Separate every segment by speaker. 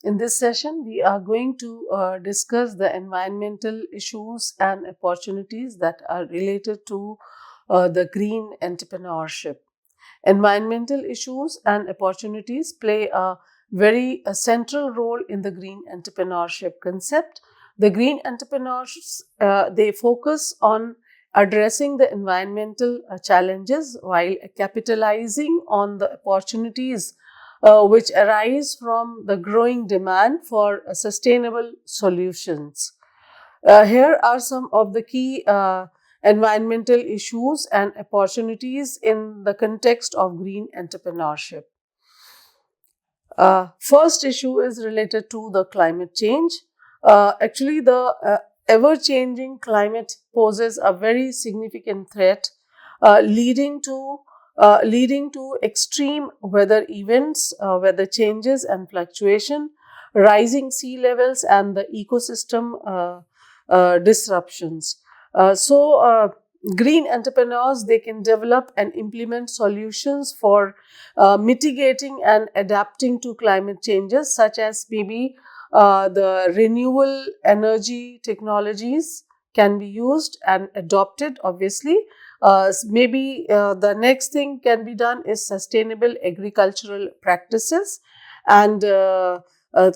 Speaker 1: In this session, we are going to discuss the environmental issues and opportunities that are related to the green entrepreneurship. Environmental issues and opportunities play a very central role in the green entrepreneurship concept. The green entrepreneurs, they focus on addressing the environmental challenges while capitalizing on the opportunities which arise from the growing demand for sustainable solutions. Here are some of the key environmental issues and opportunities in the context of green entrepreneurship. First issue is related to the climate change. Actually, the ever-changing climate poses a very significant threat, uh, leading to leading to extreme weather events, weather changes and fluctuation, rising sea levels, and the ecosystem disruptions. Green entrepreneurs, they can develop and implement solutions for mitigating and adapting to climate changes, such as maybe the renewable energy technologies can be used and adopted, obviously. Maybe the next thing can be done is sustainable agricultural practices and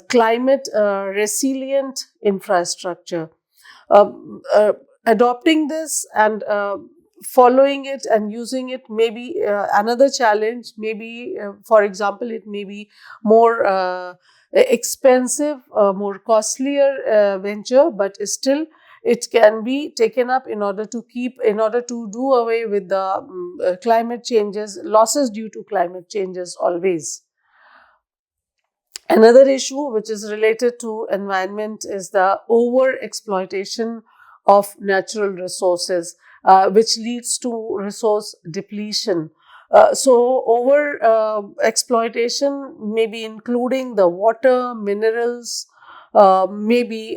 Speaker 1: climate resilient infrastructure. Um, uh, Adopting this and following it and using it may be another challenge. Maybe, for example, it may be more expensive, more costlier venture, but still it can be taken up in order to do away with the climate changes, losses due to climate changes always. Another issue which is related to environment is the over exploitation of natural resources, which leads to resource depletion. Over exploitation may be including the water, minerals, maybe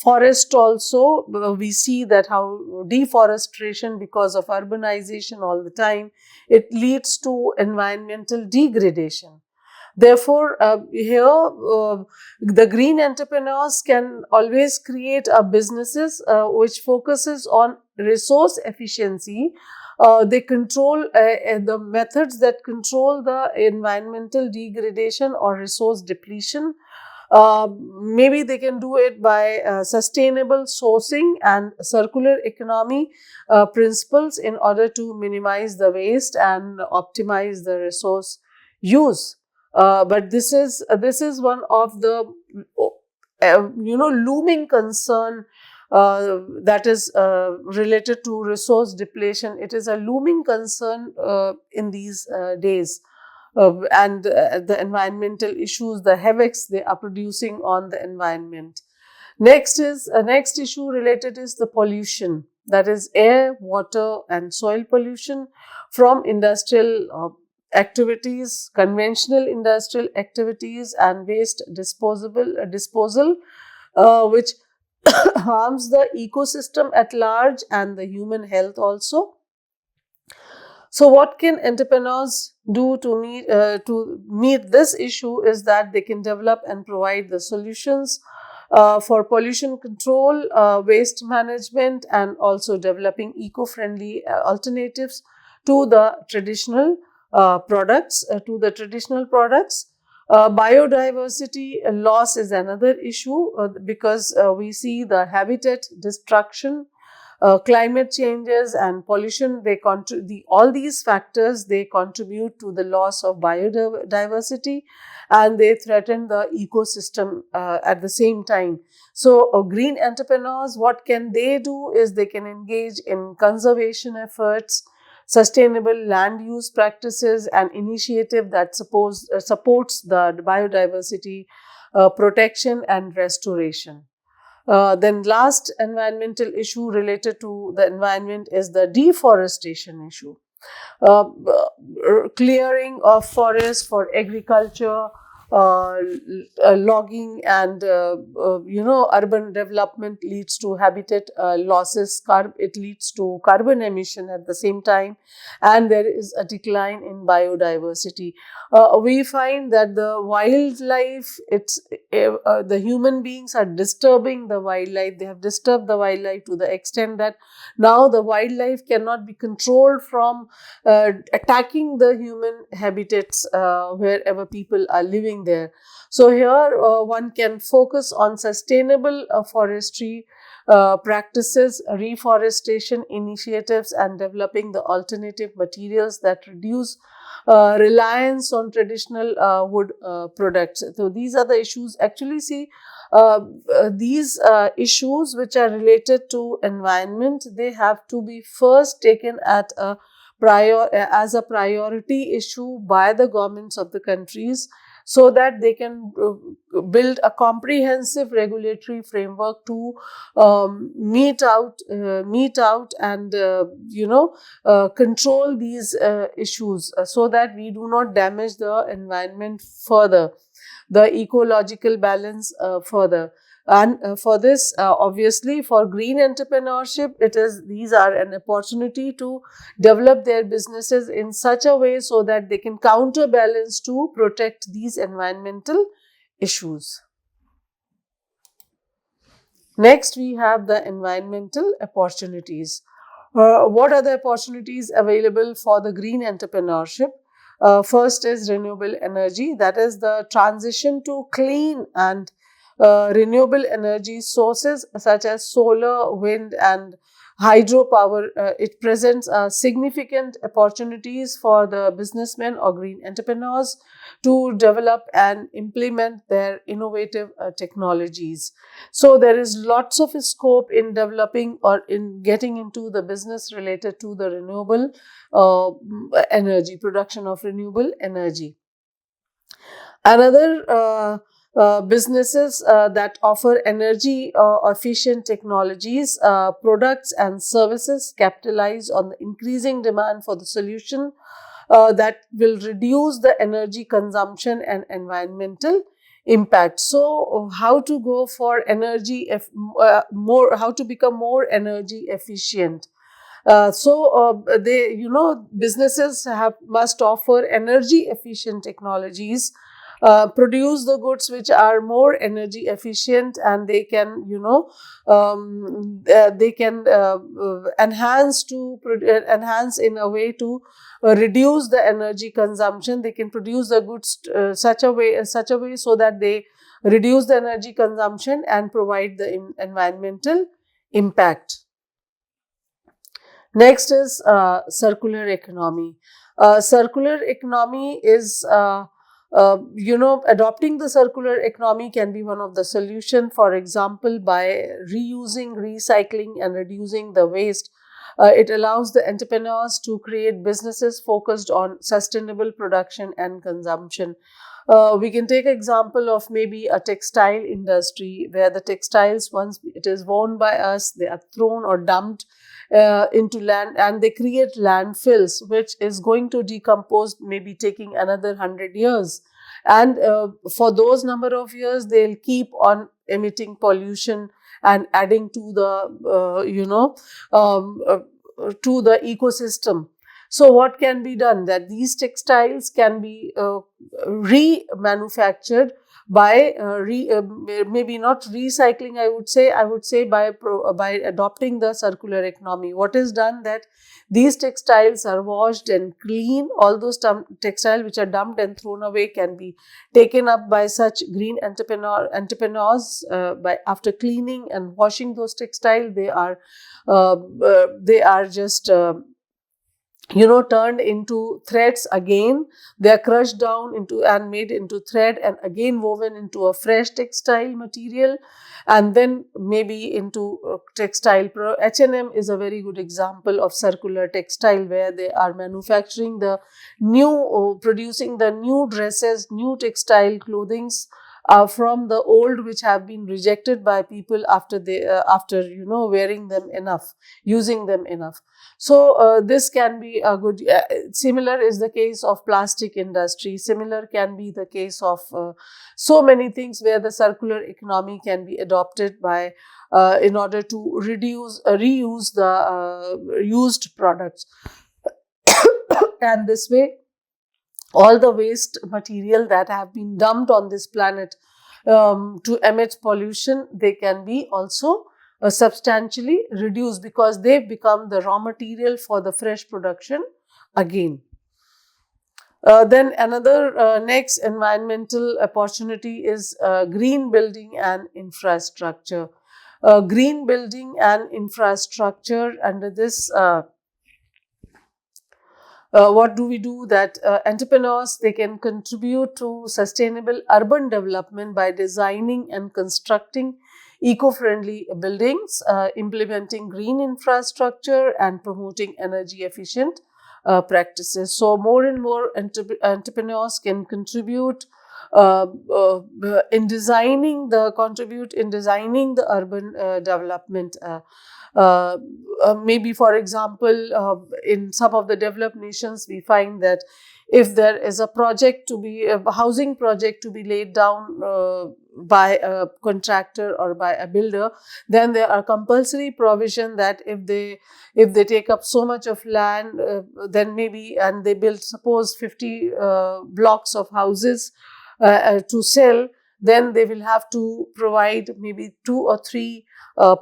Speaker 1: forest also. We see that how deforestation, because of urbanization all the time, it leads to environmental degradation. Therefore, here the green entrepreneurs can always create a businesses which focuses on resource efficiency. They control the methods that control the environmental degradation or resource depletion. Maybe they can do it by sustainable sourcing and circular economy principles in order to minimize the waste and optimize the resource use. But this is one of the looming concern that is related to resource depletion. It is a looming concern in these days, and the environmental issues, the havocs they are producing on the environment. Next issue related is the pollution, that is air, water, and soil pollution from industrial activities, conventional industrial activities, and waste disposal, which harms the ecosystem at large and the human health also. So, what can entrepreneurs do to meet this issue is that they can develop and provide the solutions for pollution control, waste management, and also developing eco-friendly alternatives to the traditional products. Biodiversity loss is another issue because we see the habitat destruction, climate changes, and pollution. All these factors, they contribute to the loss of biodiversity, and they threaten the ecosystem at the same time. So green entrepreneurs, what can they do is they can engage in conservation efforts, sustainable land use practices, and initiative that supports the biodiversity protection and restoration. Then last environmental issue related to the environment is the deforestation issue. Clearing of forests for agriculture, logging and urban development leads to habitat losses. It leads to carbon emission at the same time, and there is a decline in biodiversity. We find that the wildlife, the human beings are disturbing the wildlife. They have disturbed the wildlife to the extent that now the wildlife cannot be controlled from attacking the human habitats wherever people are living there. So here one can focus on sustainable forestry practices, reforestation initiatives, and developing the alternative materials that reduce reliance on traditional wood products. So these are the issues. Actually, see, these issues which are related to environment, they have to be first taken at a as a priority issue by the governments of the countries, so that they can build a comprehensive regulatory framework to meet out and control these issues, so that we do not damage the environment further, the ecological balance further. And for this, obviously, for green entrepreneurship, these are an opportunity to develop their businesses in such a way so that they can counterbalance to protect these environmental issues. Next, we have the environmental opportunities. What are the opportunities available for the green entrepreneurship? First is renewable energy, that is the transition to clean and renewable energy sources such as solar, wind, and hydropower. It presents significant opportunities for the businessmen or green entrepreneurs to develop and implement their innovative technologies. So there is lots of scope in developing or in getting into the business related to the renewable energy, production of renewable energy. Another businesses that offer energy efficient technologies, products and services capitalize on the increasing demand for the solution that will reduce the energy consumption and environmental impact. So how to go for how to become more energy efficient? Businesses must offer energy efficient technologies, produce the goods which are more energy efficient, and they can enhance in a way to reduce the energy consumption. They can produce the goods such a way so that they reduce the energy consumption and provide the environmental impact. Next is circular economy. Circular economy is adopting the circular economy can be one of the solution. For example, by reusing, recycling, and reducing the waste, it allows the entrepreneurs to create businesses focused on sustainable production and consumption. We can take example of maybe a textile industry, where the textiles, once it is worn by us, they are thrown or dumped into land, and they create landfills, which is going to decompose, maybe taking another 100 years. And for those number of years, they'll keep on emitting pollution and adding to the, to the ecosystem. So what can be done? That these textiles can be remanufactured by maybe not recycling, I would say by adopting the circular economy. What is done, that these textiles are washed and clean. All those textiles which are dumped and thrown away can be taken up by such green entrepreneurs. By after cleaning and washing those textiles, they are just turned into threads again. They are crushed down into and made into thread, and again woven into a fresh textile material, and then maybe into textile. H&M is a very good example of circular textile, where they are manufacturing the new, producing the new dresses, new textile clothings, from the old, which have been rejected by people after after wearing them enough, using them enough. So this can be a good. Similar is the case of plastic industry. Similar can be the case of so many things where the circular economy can be adopted by in order to reuse the used products. And this way, all the waste material that have been dumped on this planet to emit pollution, they can be also substantially reduced, because they've become the raw material for the fresh production again. Then another next environmental opportunity is green building and infrastructure. Green building and infrastructure, under this, what do we do? That entrepreneurs, they can contribute to sustainable urban development by designing and constructing eco-friendly buildings, implementing green infrastructure, and promoting energy efficient practices. So more and more entrepreneurs can contribute in designing the urban development. Maybe, for example, in some of the developed nations, we find that if there is a housing project to be laid down by a contractor or by a builder, then there are compulsory provision that if they take up so much of land, then maybe, and they build, suppose, 50 blocks of houses to sell, then they will have to provide maybe 2 or 3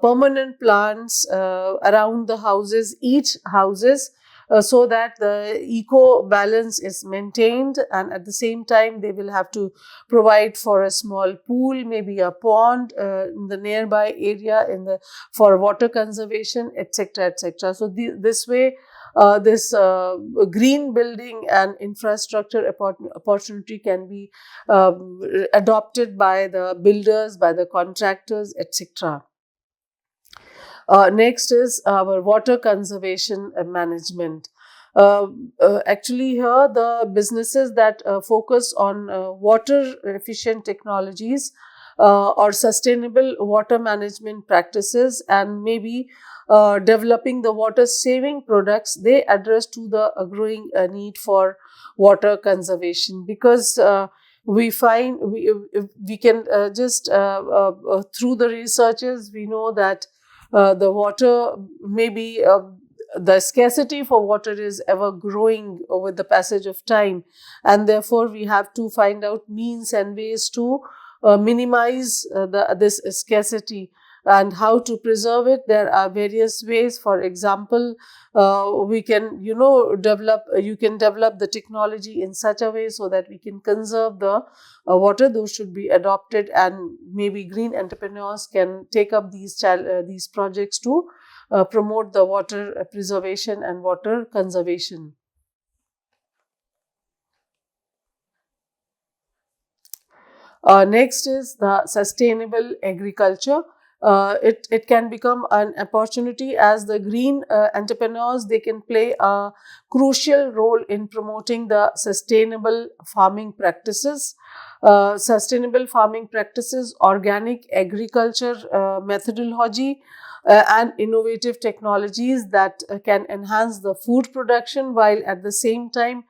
Speaker 1: permanent plants around the houses, each houses, so that the eco balance is maintained, and at the same time they will have to provide for a small pool, maybe a pond in the nearby area for water conservation, etc., etc. So this way, this green building and infrastructure opportunity can be adopted by the builders, by the contractors, etc. Next is our water conservation management. Actually, here the businesses that focus on water efficient technologies or sustainable water management practices, and maybe developing the water saving products, they address to the growing need for water conservation, because we find we can just through the researches, we know that the water, maybe the scarcity for water is ever growing with the passage of time, and therefore we have to find out means and ways to minimize this scarcity and how to preserve it. There are various ways. For example, we can develop the technology in such a way so that we can conserve the water. Those should be adopted, and maybe green entrepreneurs can take up these projects to promote the water preservation and water conservation. Next is the sustainable agriculture. It can become an opportunity, as the green entrepreneurs, they can play a crucial role in promoting the sustainable farming practices. Sustainable farming practices, organic agriculture methodology, and innovative technologies that can enhance the food production, while at the same time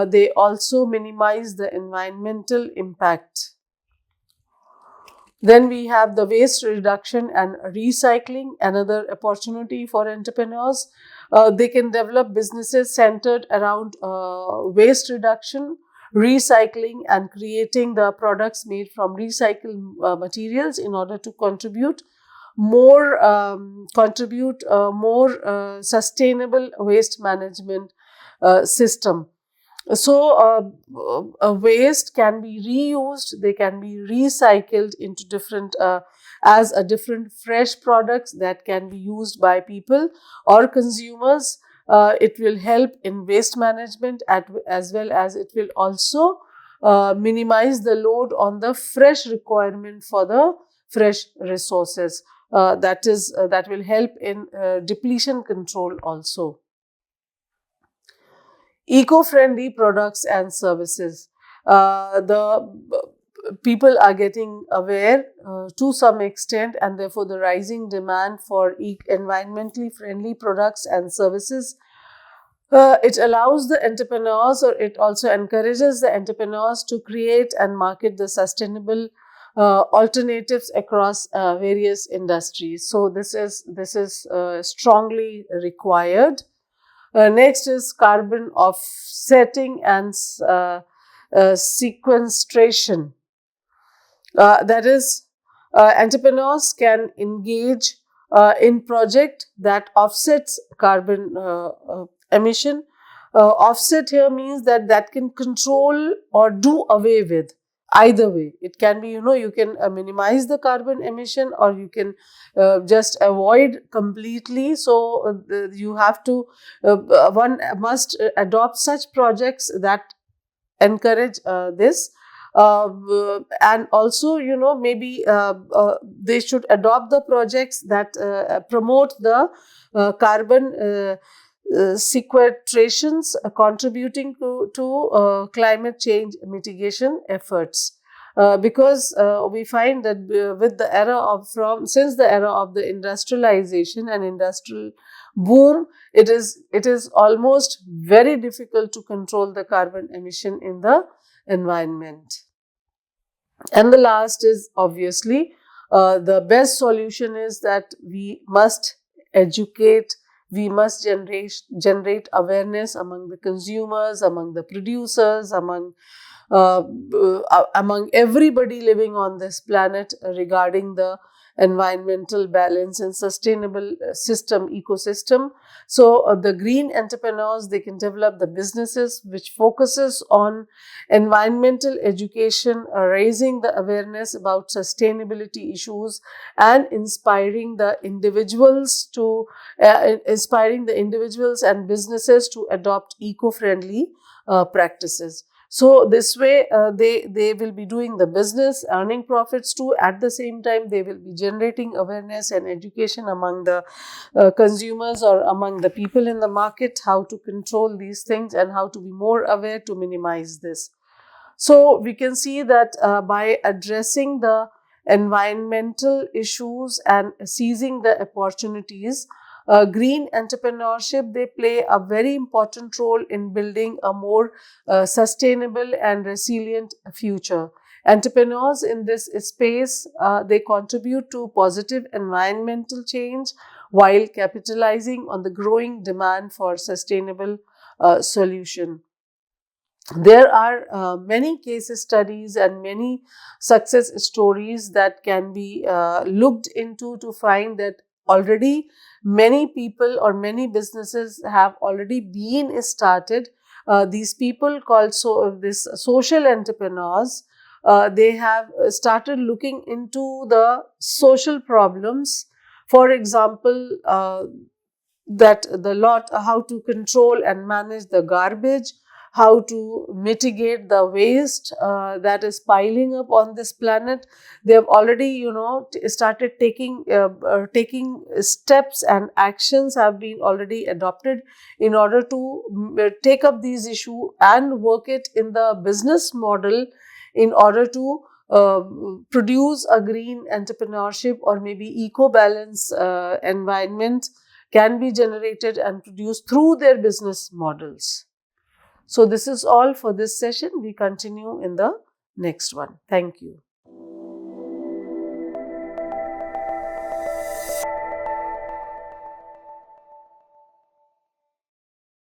Speaker 1: they also minimize the environmental impact. Then we have the waste reduction and recycling, another opportunity for entrepreneurs. They can develop businesses centered around waste reduction, recycling, and creating the products made from recycled materials in order to contribute more sustainable waste management system. So waste can be reused, they can be recycled into different as a different fresh products that can be used by people or consumers. It will help in waste management, as well as it will also minimize the load on the fresh requirement for the fresh resources. That will help in depletion control also. Eco-friendly products and services. The people are getting aware to some extent, and therefore the rising demand for environmentally friendly products and services. It allows the entrepreneurs, or it also encourages the entrepreneurs to create and market the sustainable alternatives across various industries. So this is strongly required. Next is carbon offsetting and sequestration. That is, entrepreneurs can engage in project that offsets carbon emission. Offset here means that can control or do away with. Either way, it can be, you can minimize the carbon emission, or you can just avoid completely. So you have to, one must adopt such projects that encourage this. And also, maybe they should adopt the projects that promote the carbon sequestrations, contributing to climate change mitigation efforts. Because we find that with the since the era of the industrialization and industrial boom, it is almost very difficult to control the carbon emission in the environment. And the last is obviously the best solution is that we must educate, we must generate awareness among the consumers, among the producers, among everybody living on this planet regarding the environmental balance and sustainable ecosystem. So the green entrepreneurs, they can develop the businesses which focuses on environmental education, raising the awareness about sustainability issues, and inspiring the individuals and businesses to adopt eco-friendly practices. So this way, they will be doing the business, earning profits too. At the same time, they will be generating awareness and education among the consumers, or among the people in the market, how to control these things and how to be more aware to minimize this. So we can see that by addressing the environmental issues and seizing the opportunities, green entrepreneurship, they play a very important role in building a more sustainable and resilient future. Entrepreneurs in this space, they contribute to positive environmental change while capitalizing on the growing demand for sustainable solution. There are many case studies and many success stories that can be looked into to find that already many people or many businesses have already been started. These people called this social entrepreneurs, they have started looking into the social problems. For example, that the lot how to control and manage the garbage, how to mitigate the waste that is piling up on this planet. They have already started taking steps, and actions have been already adopted in order to take up these issues and work it in the business model in order to produce a green entrepreneurship, or maybe eco-balance environment can be generated and produced through their business models. So this is all for this session. We continue in the next one. Thank you.